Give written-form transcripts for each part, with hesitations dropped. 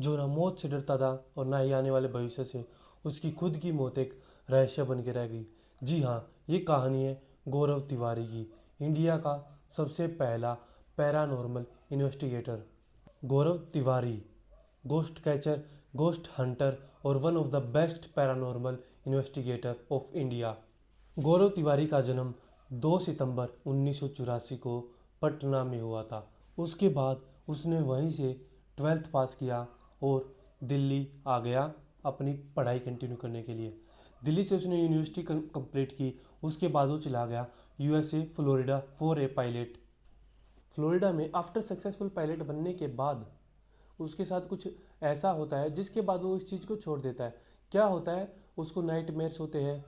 जो ना मौत से डरता था और ना ही आने वाले भविष्य से, उसकी खुद की मौत एक रहस्य बन के रह गई। जी हाँ, ये कहानी है गौरव तिवारी की, इंडिया का सबसे पहला paranormal investigator. Gaurav Tiwari ghost catcher, ghost hunter और one of the best paranormal investigator of India. Gaurav Tiwari का जन्म 2 सितंबर 1984 को पटना में हुआ था। उसके बाद उसने वहीं से 12th पास किया और दिल्ली आ गया अपनी पढ़ाई कंटिन्यू करने के लिए। दिल्ली से उसने यूनिवर्सिटी कंप्लीट की। उसके बाद वो चला गया USA Florida for a pilot. Florida में आफ्टर सक्सेसफुल पायलट बनने के बाद उसके साथ कुछ ऐसा होता है जिसके बाद वो इस चीज़ को छोड़ देता है। क्या होता है, उसको नाइटमेयर्स होते हैं,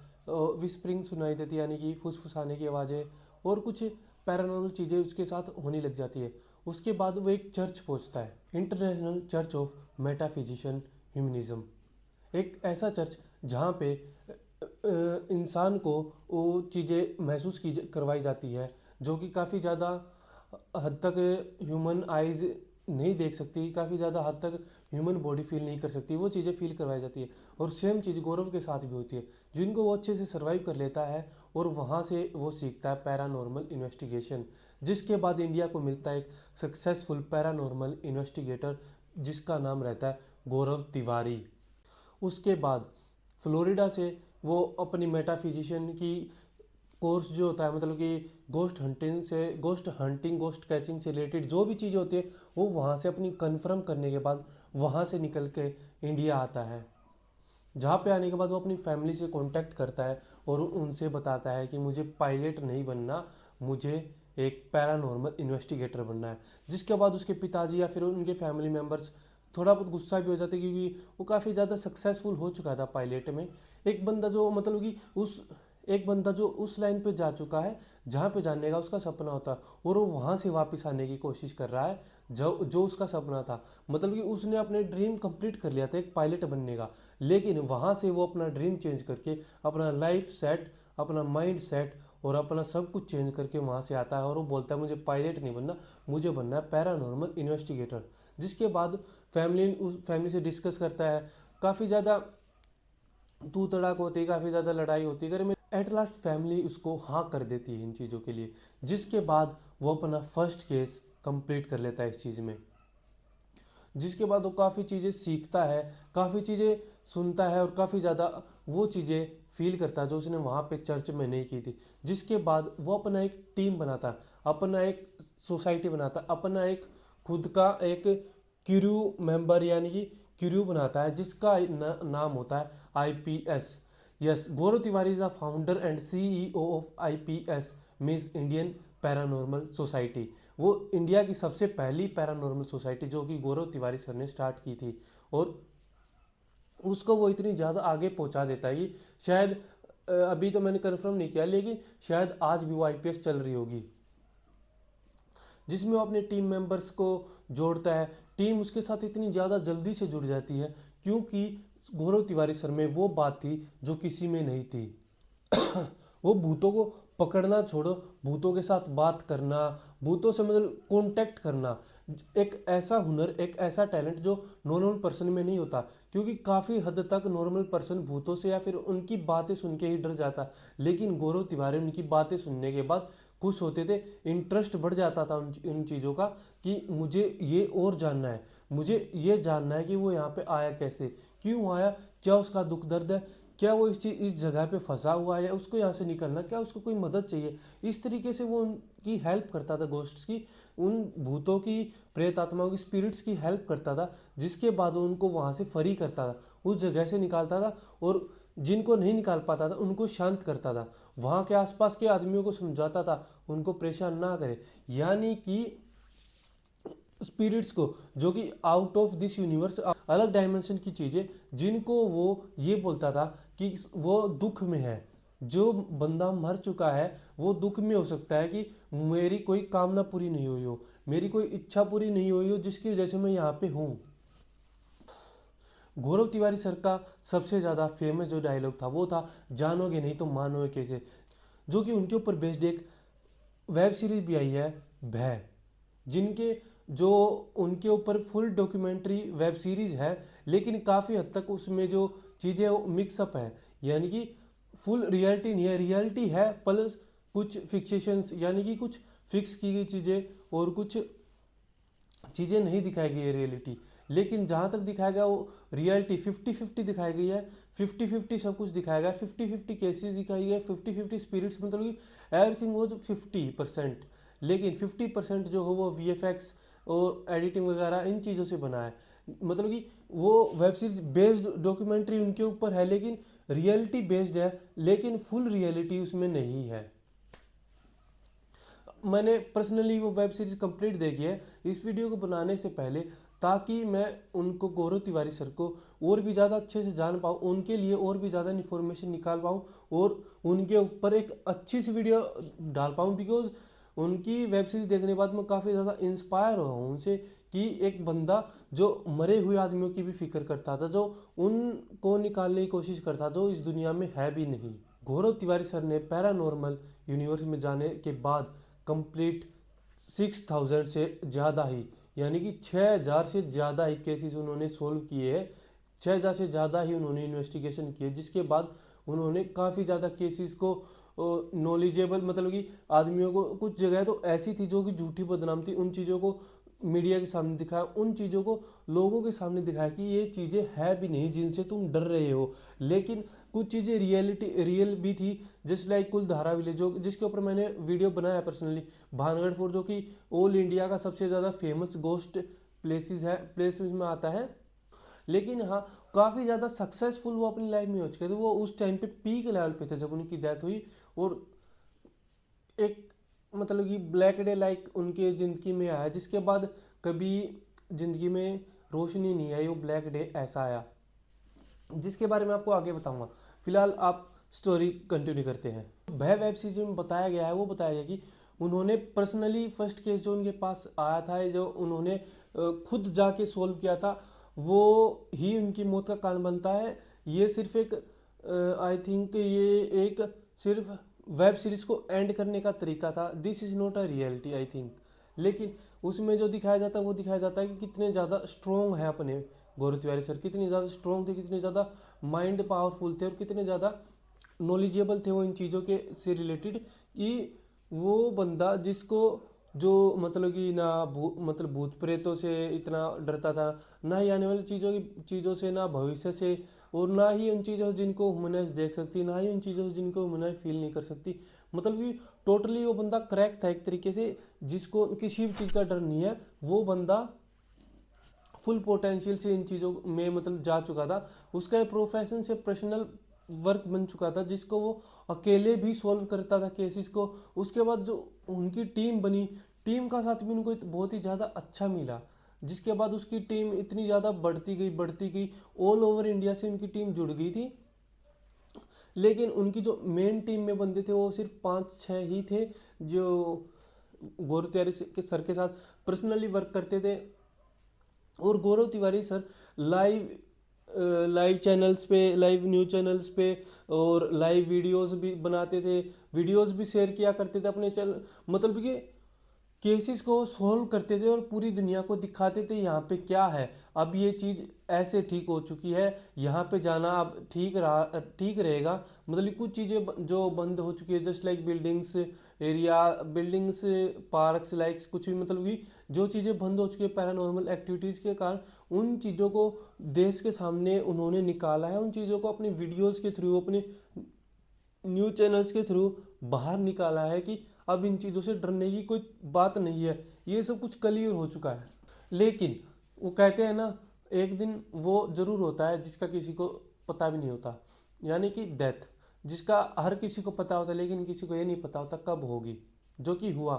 विस्परिंग सुनाई देती है, यानी कि फुसफुसाने की आवाज़ें और कुछ पैरानॉर्मल चीज़ें उसके साथ होने लग जाती है। उसके बाद वो एक चर्च पहुंचता है, इंटरनेशनल चर्च ऑफ मेटाफिजिशियन ह्यूमनिज्म। एक ऐसा चर्च जहाँ पे इंसान को वो चीज़ें महसूस की करवाई जाती है जो कि काफ़ी ज़्यादा हद तक ह्यूमन आइज़ नहीं देख सकती, काफ़ी ज़्यादा हद तक ह्यूमन बॉडी फील नहीं कर सकती, वो चीज़ें फील करवाई जाती है। और सेम चीज़ गौरव के साथ भी होती है, जिनको वो अच्छे से सर्वाइव कर लेता है और वहाँ से वो सीखता है पैरानॉर्मल इन्वेस्टिगेशन। जिसके बाद इंडिया को मिलता है एक सक्सेसफुल पैरानॉर्मल इन्वेस्टिगेटर जिसका नाम रहता है गौरव तिवारी। उसके बाद फ्लोरिडा से वो अपनी मेटाफिजिशियन की कोर्स जो होता है, मतलब कि गोस्ट हंटिंग गोस्ट कैचिंग से रिलेटेड जो भी चीज़ होती है वो वहाँ से अपनी कंफर्म करने के बाद वहाँ से निकल के इंडिया आता है। जहाँ पे आने के बाद वो अपनी फैमिली से कांटेक्ट करता है और उनसे बताता है कि मुझे पायलट नहीं बनना, मुझे एक पैरानॉर्मल इन्वेस्टिगेटर बनना है। जिसके बाद उसके पिताजी या फिर उनके फैमिली मेम्बर्स थोड़ा बहुत गुस्सा भी हो जाते हैं क्योंकि वो काफ़ी ज़्यादा सक्सेसफुल हो चुका था पायलट में। एक बंदा जो मतलब कि उस एक बंदा जो उस लाइन पे जा चुका है जहाँ पे जाने का उसका सपना होता है और वो वहाँ से वापस आने की कोशिश कर रहा है जो जो उसका सपना था। मतलब कि उसने अपने ड्रीम कंप्लीट कर लिया था एक पायलट बनने का, लेकिन वहाँ से वो अपना ड्रीम चेंज करके अपना लाइफ सेट, अपना माइंड सेट और अपना सब कुछ चेंज करके वहाँ से आता है और वो बोलता है मुझे पायलट नहीं बनना, मुझे बनना है पैरानॉर्मल इन्वेस्टिगेटर। जिसके बाद फैमिली से डिस्कस करता है, काफ़ी ज़्यादा तू तड़ाक होती है, काफ़ी ज़्यादा लड़ाई होती है, में एट लास्ट फैमिली उसको हाँ कर देती है इन चीज़ों के लिए। जिसके बाद वो अपना फर्स्ट केस कंप्लीट कर लेता है इस चीज़ में। जिसके बाद वो काफ़ी चीज़ें सीखता है, काफ़ी चीज़ें सुनता है और काफ़ी ज़्यादा वो चीज़ें फील करता है जो उसने वहाँ पे चर्च में नहीं की थी। जिसके बाद वो अपना एक टीम बनाता है, अपना एक सोसाइटी बनाता है, अपना एक खुद का एक क्रू मेंबर यानी कि क्रू बनाता है जिसका नाम होता है IPS. Yes, Gaurav Tiwari is the founder and CEO of IPS, means Indian paranormal society. वो इंडिया की सबसे पहली पैरानॉर्मल सोसाइटी जो कि गौरव तिवारी सर ने स्टार्ट की थी और उसको वो इतनी ज़्यादा आगे पहुंचा देता है कि शायद अभी तो मैंने कंफर्म नहीं किया लेकिन शायद आज भी वो आईपीएस चल रही होगी। जिसमें वो अपने टीम मेंबर्स को जोड़ता है। टीम उसके साथ इतनी ज़्यादा जल्दी से जुड़ जाती है क्योंकि गौरव तिवारी सर में वो बात थी जो किसी में नहीं थी। वो भूतों को पकड़ना छोड़ो, भूतों के साथ बात करना, भूतों से मतलब कांटेक्ट करना, एक ऐसा हुनर, एक ऐसा टैलेंट जो नॉर्मल पर्सन में नहीं होता। क्योंकि काफ़ी हद तक नॉर्मल पर्सन भूतों से या फिर उनकी बातें सुन के ही डर जाता, लेकिन गौरव तिवारी उनकी बातें सुनने के बाद खुश होते थे, इंटरेस्ट बढ़ जाता था उन चीज़ों का कि मुझे ये और जानना है, मुझे ये जानना है कि वो यहाँ पे आया कैसे, क्यों आया, क्या उसका दुख दर्द है, क्या वो इस जगह पे फंसा हुआ है, उसको यहाँ से निकलना, क्या उसको कोई मदद चाहिए। इस तरीके से वो उनकी हेल्प करता था, गोस्ट्स की, उन भूतों की, प्रेत आत्माओं की, स्पिरिट्स की हेल्प करता था। जिसके बाद वो उनको वहाँ से फ्री करता था, उस जगह से निकालता था और जिनको नहीं निकाल पाता था उनको शांत करता था, वहाँ के आसपास के आदमियों को समझाता था उनको परेशान ना करे। यानी कि स्पिरिट्स को जो कि आउट ऑफ दिस यूनिवर्स, अलग डायमेंशन की चीज़ें, जिनको वो ये बोलता था कि वो दुख में है, जो बंदा मर चुका है वो दुख में हो सकता है कि मेरी कोई कामना पूरी नहीं हुई हो, मेरी कोई इच्छा पूरी नहीं हुई हो जिसकी वजह से मैं यहाँ पे हूँ। गौरव तिवारी सर का सबसे ज़्यादा फेमस जो डायलॉग था वो था जानोगे नहीं तो मानोगे कैसे, जो कि उनके ऊपर बेस्ड एक वेब सीरीज भी आई है भय, जिनके जो उनके ऊपर फुल डॉक्यूमेंट्री वेब सीरीज है, लेकिन काफ़ी हद तक उसमें जो चीज़ें वो मिक्सअप है, यानी कि फुल रियलिटी नहीं है, रियलिटी है प्लस कुछ फिक्सेशंस, यानी कि कुछ फिक्स की गई चीज़ें और कुछ चीज़ें नहीं दिखाई गई है रियलिटी। लेकिन जहाँ तक दिखाया गया वो रियलिटी 50-50 दिखाई गई है, 50-50 सब कुछ दिखाया गया, 50-50 केसेस दिखाई गए, 50-50 स्पिरिट्स, मतलब कि एवरीथिंग वो जो 50%, लेकिन 50% जो हो वो VFX और एडिटिंग वगैरह इन चीज़ों से बना है। मतलब कि वो वेब सीरीज बेस्ड डॉक्यूमेंट्री उनके ऊपर है, लेकिन रियलिटी बेस्ड है, लेकिन फुल रियलिटी उसमें नहीं है। मैंने पर्सनली वो वेब सीरीज कंप्लीट देखी है इस वीडियो को बनाने से पहले, ताकि मैं उनको, गौरव तिवारी सर को, और भी ज़्यादा अच्छे से जान पाऊँ, उनके लिए और भी ज़्यादा इन्फॉर्मेशन निकाल पाऊँ और उनके ऊपर एक अच्छी सी वीडियो डाल पाऊँ। बिकॉज उनकी वेब सीरीज देखने के बाद मैं काफ़ी ज़्यादा इंस्पायर हुआ हूँ उनसे, कि एक बंदा जो मरे हुए आदमियों की भी फिक्र करता था, जो उनको निकालने की कोशिश करता, जो इस दुनिया में है भी नहीं। गौरव तिवारी सर ने पैरानॉर्मल यूनिवर्स में जाने के बाद कंप्लीट 6000 से ज़्यादा ही, यानी कि 6000 से ज़्यादा ही केसेस उन्होंने सोल्व किए हैं, 6000 से ज़्यादा ही उन्होंने इन्वेस्टिगेशन किए, जिसके बाद उन्होंने काफ़ी ज़्यादा केसेस को नॉलेजेबल, मतलब कि आदमियों को, कुछ जगह तो ऐसी थी जो कि झूठी बदनाम थी, उन चीज़ों को मीडिया के सामने दिखाया, उन चीज़ों को लोगों के सामने दिखाया कि ये चीज़ें है भी नहीं जिनसे तुम डर रहे हो, लेकिन कुछ चीज़ें रियल भी थी। जस्ट लाइक कुलधारा विलेज, जो जिसके ऊपर मैंने वीडियो बनाया पर्सनली, भानगढ़ फोर्ट, जो कि ऑल इंडिया का सबसे ज़्यादा फेमस गोस्ट प्लेसेस में आता है। लेकिन हाँ, काफ़ी ज़्यादा सक्सेसफुल वो अपनी लाइफ में हो चुके थे, वो उस टाइम पे पीक लेवल पे थे जब उनकी डेथ हुई, और एक मतलब कि ब्लैक डे लाइक उनके ज़िंदगी में आया, जिसके बाद कभी ज़िंदगी में रोशनी नहीं आई, वो ब्लैक डे ऐसा आया, जिसके बारे में आपको आगे बताऊंगा। फिलहाल आप स्टोरी कंटिन्यू करते हैं। वह वेब सीरीज में बताया गया है, वो बताया गया कि उन्होंने पर्सनली फर्स्ट केस जो उनके पास आया था, जो उन्होंने खुद जाके सोल्व किया था, वो ही उनकी मौत का कारण बनता है। ये सिर्फ एक, आई थिंक ये एक सिर्फ वेब सीरीज को एंड करने का तरीका था। This is not a reality I think. लेकिन उसमें जो दिखाया जाता है वो दिखाया जाता है कि कितने ज़्यादा स्ट्रॉन्ग है अपने गौरव तिवारी सर, कितने ज़्यादा स्ट्रॉन्ग थे, कितने ज़्यादा माइंड पावरफुल थे, और कितने ज़्यादा नॉलेजेबल थे वो इन चीज़ों के से रिलेटेड, कि वो बंदा जिसको, जो मतलब कि ना मतलब भूत प्रेतों से इतना डरता था, ना ही आने वाली चीज़ों से, ना भविष्य से, और ना ही उन चीज़ों से जिनको ह्यूमनाइज देख सकती, ना ही उन चीज़ों से जिनको ह्यूमनाइज फील नहीं कर सकती। मतलब कि टोटली वो बंदा क्रैक था एक तरीके से, जिसको किसी भी चीज़ का डर नहीं है। वो बंदा फुल पोटेंशियल से इन चीज़ों में मतलब जा चुका था, उसका एक प्रोफेशन से पर्सनल वर्क बन चुका था, जिसको वो अकेले भी सॉल्व करता था केसेस को। उसके बाद जो उनकी टीम बनी, टीम का साथ भी उनको बहुत ही ज़्यादा अच्छा मिला, जिसके बाद उसकी टीम इतनी ज़्यादा बढ़ती गई, ऑल ओवर इंडिया से उनकी टीम जुड़ गई थी। लेकिन उनकी जो मेन टीम में बंदे थे वो सिर्फ 5-6 ही थे, जो गौरव तिवारी के सर के साथ पर्सनली वर्क करते थे। और Gaurav Tiwari sir live live channels पे, लाइव न्यूज़ चैनल्स पे, और लाइव वीडियोस भी बनाते थे, वीडियोस भी शेयर किया करते थे अपने चैनल, मतलब कि केसेस को सॉल्व करते थे और पूरी दुनिया को दिखाते थे यहाँ पे क्या है, अब ये चीज़ ऐसे ठीक हो चुकी है, यहाँ पे जाना अब ठीक रहेगा। मतलब कि कुछ चीज़ें जो बंद हो चुकी है, just like buildings, parks, likes, कुछ भी, मतलब कि जो चीज़ें बंद हो चुकी है पैरानॉर्मल एक्टिविटीज़ के कारण, उन चीज़ों को देश के सामने उन्होंने निकाला है, उन चीज़ों को अपनी वीडियोज़ के थ्रू, अपने न्यूज़ चैनल्स के थ्रू बाहर निकाला है, कि अब इन चीज़ों से डरने की कोई बात नहीं है, ये सब कुछ क्लियर हो चुका है। लेकिन वो कहते हैं ना, एक दिन वो ज़रूर होता है जिसका किसी को पता भी नहीं होता, यानी कि डेथ, जिसका हर किसी को पता होता है लेकिन किसी को ये नहीं पता होता कब होगी, जो कि हुआ।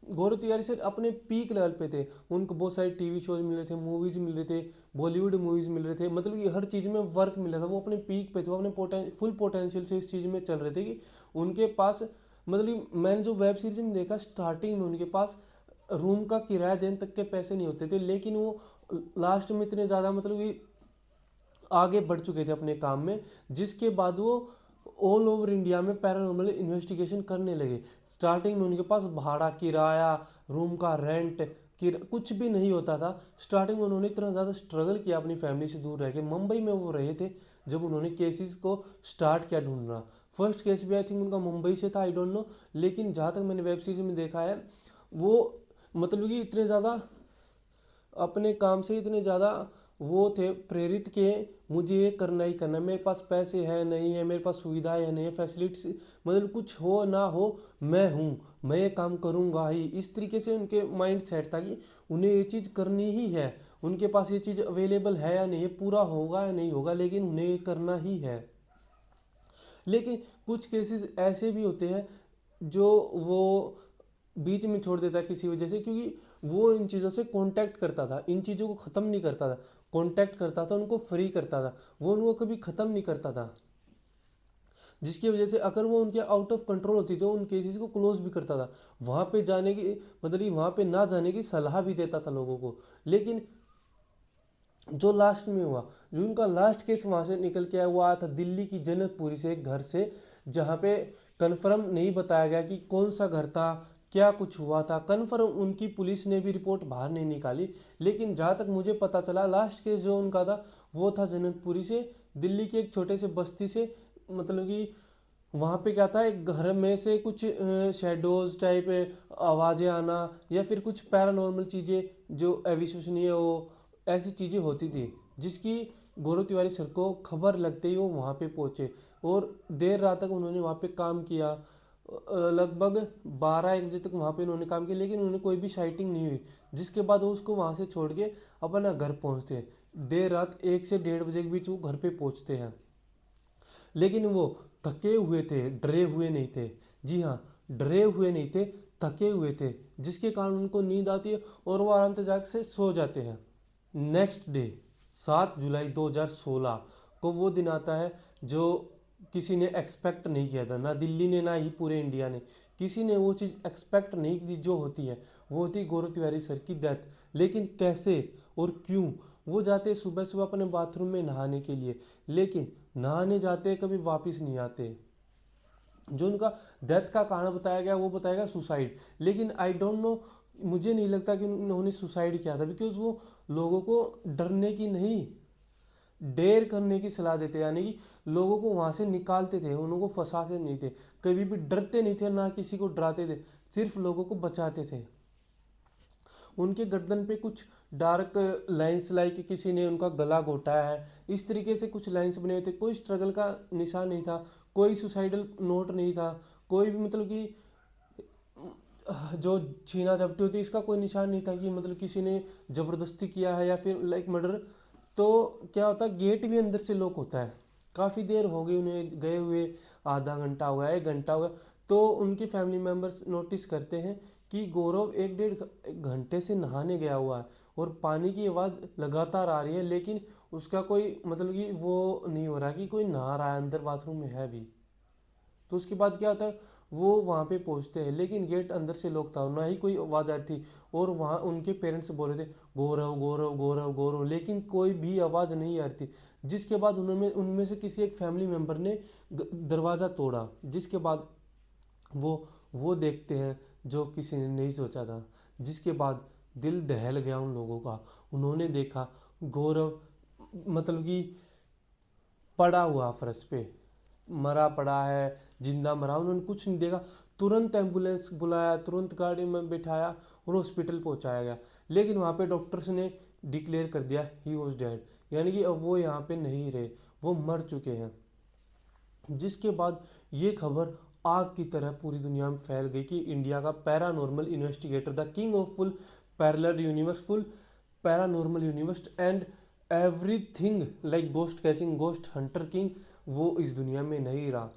गौरव तिवारी सर अपने पीक लेवल पे थे, उनको बहुत सारे टीवी शोज मिल रहे थे, मूवीज मिल रहे थे, बॉलीवुड मूवीज मिल रहे थे, मतलब ये हर चीज़ में वर्क मिल रहा था, वो अपने पीक पे थे, वो अपने फुल पोटेंशियल से इस चीज़ में चल रहे थे, कि उनके पास, मतलब मैंने जो वेब सीरीज में देखा, स्टार्टिंग में उनके पास रूम का किराया देने तक के पैसे नहीं होते थे, लेकिन वो लास्ट में इतने ज़्यादा, मतलब कि आगे बढ़ चुके थे अपने काम में, जिसके बाद वो ऑल ओवर इंडिया में पैरानॉर्मल इन्वेस्टिगेशन करने लगे। स्टार्टिंग में उनके पास भाड़ा, किराया, रूम का रेंट, कि कुछ भी नहीं होता था। स्टार्टिंग में उन्होंने इतना ज़्यादा स्ट्रगल किया अपनी फैमिली से दूर रह के। मुंबई में वो रहे थे जब उन्होंने केसेस को स्टार्ट किया ढूंढना। फर्स्ट केस भी आई थिंक उनका मुंबई से था, आई डोंट नो। लेकिन जहाँ तक मैंने वेब सीरीज में देखा है, वो मतलब कि इतने ज़्यादा अपने काम से इतने ज़्यादा वो थे प्रेरित के, मुझे ये करना ही करना है, मेरे पास पैसे है नहीं है, मेरे पास सुविधाएं है नहीं है, फैसिलिटीज, मतलब कुछ हो ना हो मैं हूँ, मैं ये काम करूँगा ही। इस तरीके से उनके माइंड सेट था कि उन्हें ये चीज़ करनी ही है। उनके पास ये चीज़ अवेलेबल है या नहीं है, पूरा होगा या नहीं होगा, लेकिन उन्हें ये करना ही है। लेकिन कुछ केसेस ऐसे भी होते हैं जो वो बीच में छोड़ देता है किसी वजह से, क्योंकि वो इन चीज़ों से कांटेक्ट करता था, इन चीज़ों को ख़त्म नहीं करता था। कांटेक्ट करता था, उनको फ्री करता था, वो उनको कभी ख़त्म नहीं करता था। जिसकी वजह से अगर वो उनके आउट ऑफ कंट्रोल होती तो उन केसेस को क्लोज भी करता था। वहाँ पे जाने की मतलब कि वहाँ पे ना जाने की सलाह भी देता था लोगों को। लेकिन जो लास्ट में हुआ, जो उनका लास्ट केस वहां से निकल के आया, वो आया था दिल्ली की जनकपुरी से एक घर से, जहाँ पे कन्फर्म नहीं बताया गया कि कौन सा घर था, क्या कुछ हुआ था। कन्फर्म उनकी पुलिस ने भी रिपोर्ट बाहर नहीं निकाली। लेकिन जहाँ तक मुझे पता चला, लास्ट केस जो उनका था वो था जनकपुरी से, दिल्ली के एक छोटे से बस्ती से। मतलब कि वहाँ पे क्या था, एक घर में से कुछ शेडोज टाइप आवाज़ें आना, या फिर कुछ पैरानॉर्मल चीज़ें जो अविश्वसनीय हो, ऐसी चीज़ें होती थी, जिसकी गौरव तिवारी सर को खबर लगते ही वो वहाँ पे पहुँचे। और देर रात तक उन्होंने वहाँ पे काम किया। लगभग 12-1 बजे तक वहाँ पे उन्होंने काम किया, लेकिन उन्हें कोई भी साइटिंग नहीं हुई। जिसके बाद वो उसको वहाँ से छोड़ के अपना घर पहुँचते हैं। देर रात 1 से 1:30 बजे के बीच वो घर पे पहुँचते हैं। लेकिन वो थके हुए थे, डरे हुए नहीं थे। जी हाँ, डरे हुए नहीं थे, थके हुए थे, जिसके कारण उनको नींद आती है और वो आराम से जाग से सो जाते हैं। नेक्स्ट डे 7 जुलाई 2016 को वो दिन आता है जो किसी ने एक्सपेक्ट नहीं किया था, ना दिल्ली ने ना ही पूरे इंडिया ने। किसी ने वो चीज़ एक्सपेक्ट नहीं की जो होती है, वो होती गौरव तिवारी सर की डेथ। लेकिन कैसे और क्यों? वो जाते सुबह सुबह अपने बाथरूम में नहाने के लिए, लेकिन नहाने जाते कभी वापस नहीं आते। जो उनका डेथ का कारण बताया गया वो बताया गया सुसाइड। लेकिन आई डोंट नो, मुझे नहीं लगता कि उन्होंने सुसाइड किया था, बिकॉज वो लोगों को डरने की नहीं, डेयर करने की सलाह देते, यानी कि लोगों को वहां से निकालते थे, उनको फंसाते नहीं थे, कभी भी डरते नहीं थे, ना किसी को डराते थे, सिर्फ लोगों को बचाते थे। उनके गर्दन पे कुछ डार्क लाइंस लाइक किसी ने उनका गला घोटा है, इस तरीके से कुछ लाइंस बने हुए थे। कोई स्ट्रगल का निशान नहीं था, कोई सुसाइडल नोट नहीं था, कोई भी मतलब कि जो छीना झपटी होती है इसका कोई निशान नहीं था कि मतलब किसी ने जबरदस्ती किया है या फिर लाइक मर्डर। तो क्या होता है, गेट भी अंदर से लॉक होता है। काफ़ी देर हो गई उन्हें गए हुए, आधा घंटा हो गया, 1 घंटा हो गया। तो उनके फैमिली मेम्बर्स नोटिस करते हैं कि गौरव 1-1.5 घंटे से नहाने गया हुआ है और पानी की आवाज़ लगातार आ रही है, लेकिन उसका कोई मतलब कि वो नहीं हो रहा कि कोई नहा रहा है, अंदर बाथरूम में है भी। तो उसके बाद क्या होता है, वो वहाँ पे पहुँचते हैं, लेकिन गेट अंदर से लॉक था, ना ही कोई आवाज़ आ रही थी। और वहाँ उनके पेरेंट्स बोल रहे थे गौरव गौरव गौरव गौरव, लेकिन कोई भी आवाज़ नहीं आ रही थी। जिसके बाद उन्होंने उनमें से किसी एक फैमिली मेम्बर ने दरवाज़ा तोड़ा। जिसके बाद वो देखते हैं जो किसी ने नहीं सोचा था। जिसके बाद दिल दहल गया उन लोगों का। उन्होंने देखा गौरव मतलब कि पड़ा हुआ फर्श पे, मरा पड़ा है, जिंदा मरा, उन्होंने कुछ नहीं देखा। तुरंत एम्बुलेंस बुलाया, तुरंत गाड़ी में बिठाया और हॉस्पिटल पहुंचाया गया। लेकिन वहाँ पे डॉक्टर्स ने डिक्लेयर कर दिया ही वॉज डेड, यानी कि अब वो यहाँ पे नहीं रहे, वो मर चुके हैं। जिसके बाद ये खबर आग की तरह पूरी दुनिया में फैल गई कि इंडिया का paranormal investigator, the king of full parallel universe, full paranormal universe and everything like ghost catching, ghost Hunter king, वो इस दुनिया में नहीं रहा।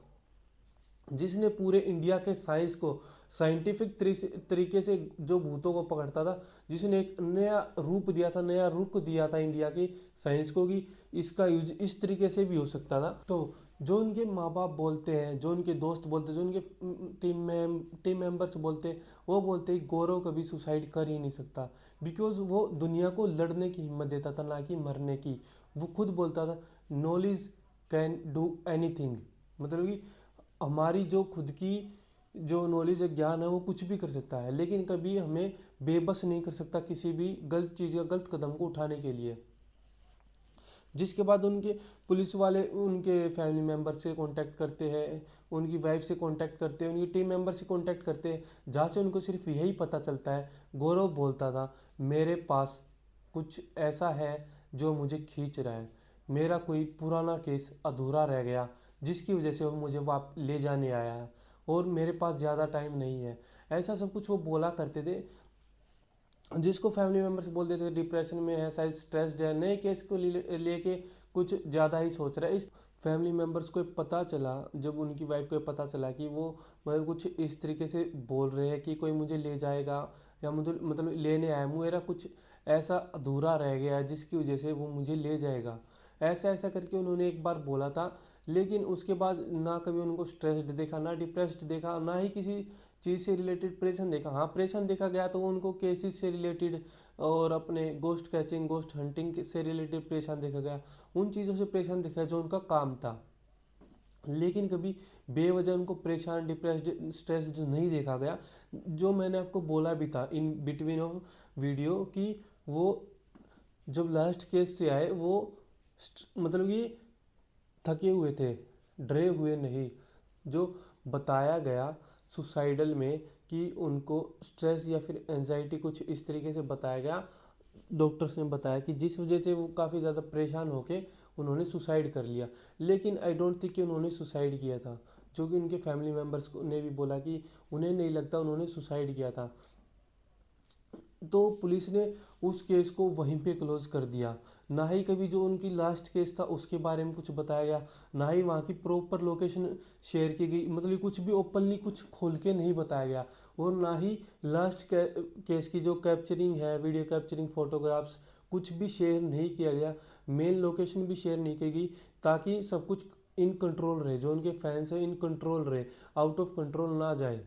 जिसने पूरे इंडिया के साइंस को साइंटिफिक तरीके से जो भूतों को पकड़ता था, जिसने एक नया रूप दिया था, नया रुख दिया था इंडिया की साइंस को कि इसका यूज इस तरीके से भी हो सकता था। तो जो उनके माँ बाप बोलते हैं, जो उनके दोस्त बोलते हैं, जो उनके टीम मेंबर्स बोलते हैं, वो बोलते हैं गौरव कभी सुसाइड कर ही नहीं सकता, बिकॉज वो दुनिया को लड़ने की हिम्मत देता था, ना कि मरने की। वो खुद बोलता था नॉलेज कैन डू एनीथिंग, मतलब कि हमारी जो खुद की जो नॉलेज है, ज्ञान है, वो कुछ भी कर सकता है, लेकिन कभी हमें बेबस नहीं कर सकता किसी भी गलत चीज़ या गलत कदम को उठाने के लिए। जिसके बाद उनके पुलिस वाले उनके फैमिली मेम्बर से कांटेक्ट करते हैं, उनकी वाइफ से कांटेक्ट करते हैं, उनकी टीम मेंबर से कांटेक्ट करते हैं, जहाँ से उनको सिर्फ यही पता चलता है। गौरव बोलता था, मेरे पास कुछ ऐसा है जो मुझे खींच रहा है, मेरा कोई पुराना केस अधूरा रह गया जिसकी वजह से वो मुझे वाप ले जाने आया है, और मेरे पास ज़्यादा टाइम नहीं है। ऐसा सब कुछ वो बोला करते थे, जिसको फैमिली मेम्बर्स बोलते थे डिप्रेशन में है, शायद स्ट्रेस्ड है, नए केस को लेके कुछ ज़्यादा ही सोच रहा है। इस फैमिली मेम्बर्स को पता चला, जब उनकी वाइफ को पता चला कि वो मतलब कुछ इस तरीके से बोल रहे हैं कि कोई मुझे ले जाएगा या मुझे मतलब लेने आया, मेरा कुछ ऐसा अधूरा रह गया है जिसकी वजह से वो मुझे ले जाएगा, ऐसा ऐसा करके उन्होंने एक बार बोला था। लेकिन उसके बाद ना कभी उनको स्ट्रेस्ड देखा, ना डिप्रेस्ड देखा, ना ही किसी चीज़ से रिलेटेड प्रेशन देखा। हाँ, प्रेशन देखा गया तो उनको केसेस से रिलेटेड और अपने गोस्ट कैचिंग, गोस्ट हंटिंग से रिलेटेड प्रेशन देखा गया, उन चीज़ों से प्रेशन देखा जो उनका काम था। लेकिन कभी बेवजह उनको परेशान, डिप्रेस्ड, स्ट्रेस्ड नहीं देखा गया। जो मैंने आपको बोला भी था इन बिटवीन ऑफ वीडियो कि वो जब लास्ट केस से आए वो मतलब कि थके हुए थे, डरे हुए नहीं। जो बताया गया सुसाइडल में कि उनको स्ट्रेस या फिर एंजाइटी कुछ इस तरीके से बताया गया, डॉक्टर्स ने बताया कि जिस वजह से वो काफ़ी ज़्यादा परेशान होके उन्होंने सुसाइड कर लिया। लेकिन आई डोंट थिंक कि उन्होंने सुसाइड किया था, जो कि उनके फैमिली मेम्बर्स ने भी बोला कि उन्हें नहीं लगता उन्होंने सुसाइड किया था। तो पुलिस ने उस केस को वहीं पे क्लोज कर दिया। ना ही कभी जो उनकी लास्ट केस था उसके बारे में कुछ बताया गया, ना ही वहाँ की प्रॉपर लोकेशन शेयर की गई, मतलब कुछ भी ओपनली कुछ खोल के नहीं बताया गया। और ना ही लास्ट केस की जो कैप्चरिंग है, वीडियो कैप्चरिंग, फोटोग्राफ्स, कुछ भी शेयर नहीं किया गया, मेन लोकेशन भी शेयर नहीं की गई, ताकि सब कुछ इन कंट्रोल रहे, जो उनके फैंस हैं इन कंट्रोल रहे, आउट ऑफ कंट्रोल ना जाए।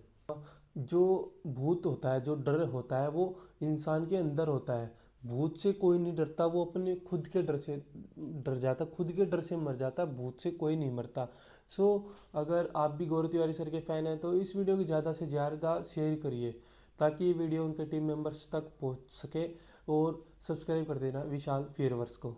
जो भूत होता है, जो डर होता है, वो इंसान के अंदर होता है। भूत से कोई नहीं डरता, वो अपने खुद के डर से डर जाता, खुद के डर से मर जाता, भूत से कोई नहीं मरता। सो अगर आप भी गौरव तिवारी सर के फ़ैन हैं तो इस वीडियो को ज़्यादा से ज़्यादा शेयर करिए, ताकि ये वीडियो उनके टीम मेंबर्स तक पहुंच सके। और सब्सक्राइब कर देना विशाल फियरवर्स को।